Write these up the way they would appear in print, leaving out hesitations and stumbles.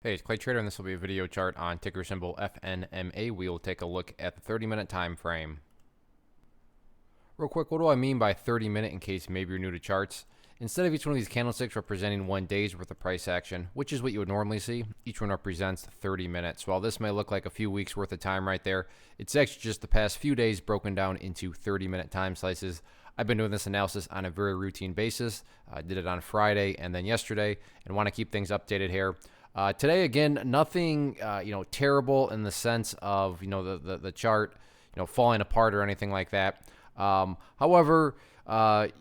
Hey, it's Clay Trader, and this will be a video chart on ticker symbol FNMA. We will take a look at the 30-minute time frame. Real quick, what do I mean by 30-minute in case maybe you're new to charts? Instead of each one of these candlesticks representing 1 day's worth of price action, which is what you would normally see, each one represents 30 minutes. While this may look like a few weeks worth of time right there, it's actually just the past few days broken down into 30-minute time slices. I've been doing this analysis on a very routine basis. I did it on Friday and then yesterday, and want to keep things updated here. Today, again, nothing terrible in the sense of the chart falling apart or anything like that. However, I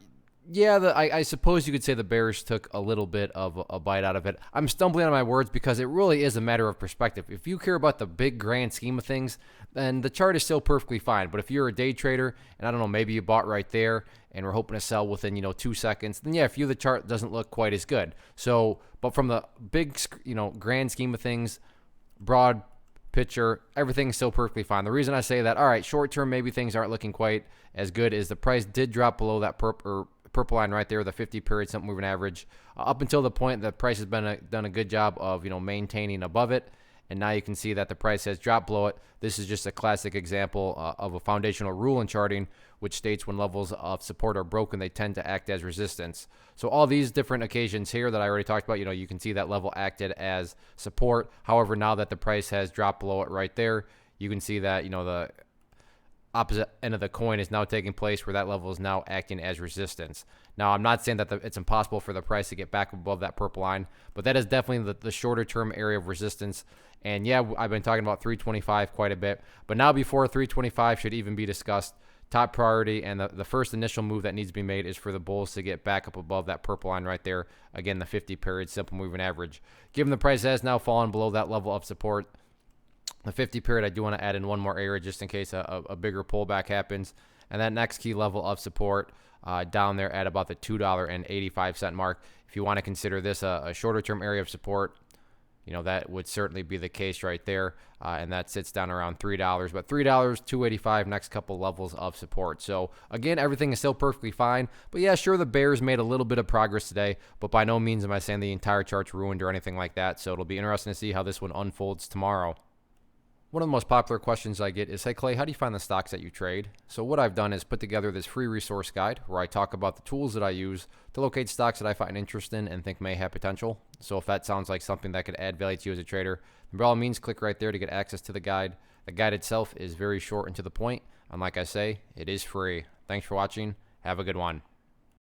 suppose you could say the bears took a little bit of a bite out of it. I'm stumbling on my words because it really is a matter of perspective. If you care about the big grand scheme of things, then the chart is still perfectly fine. But if you're a day trader and I don't know, maybe you bought right there and we're hoping to sell within 2 seconds, then yeah, for you the chart doesn't look quite as good. So, but from the big grand scheme of things, broad picture, everything's still perfectly fine. The reason I say that, all right, short term maybe things aren't looking quite as good, is the price did drop below that purple line right there, the 50 period simple moving average, up until the point that the price has done a good job of maintaining above it, and now you can see that the price has dropped below it. This is just a classic example of a foundational rule in charting, which states when levels of support are broken, they tend to act as resistance. So all these different occasions here that I already talked about, you can see that level acted as support. However, now that the price has dropped below it right there, you can see that the opposite end of the coin is now taking place, where that level is now acting as resistance. Now, I'm not saying that it's impossible for the price to get back above that purple line, but that is definitely the shorter term area of resistance. And yeah, I've been talking about 325 quite a bit, but now before 325 should even be discussed, top priority and the first initial move that needs to be made is for the bulls to get back up above that purple line right there. Again, the 50 period simple moving average. Given the price has now fallen below that level of support, the 50 period, I do want to add in one more area just in case a bigger pullback happens. And that next key level of support down there at about the $2.85 mark. If you want to consider this a shorter term area of support, that would certainly be the case right there. And that sits down around $3. But $3, $2.85, next couple levels of support. So again, everything is still perfectly fine. But yeah, sure, the bears made a little bit of progress today, but by no means am I saying the entire chart's ruined or anything like that. So it'll be interesting to see how this one unfolds tomorrow. One of the most popular questions I get is, hey Clay, how do you find the stocks that you trade? So what I've done is put together this free resource guide where I talk about the tools that I use to locate stocks that I find interesting and think may have potential. So if that sounds like something that could add value to you as a trader, then by all means click right there to get access to the guide. The guide itself is very short and to the point, and like I say, it is free. Thanks for watching. Have a good one.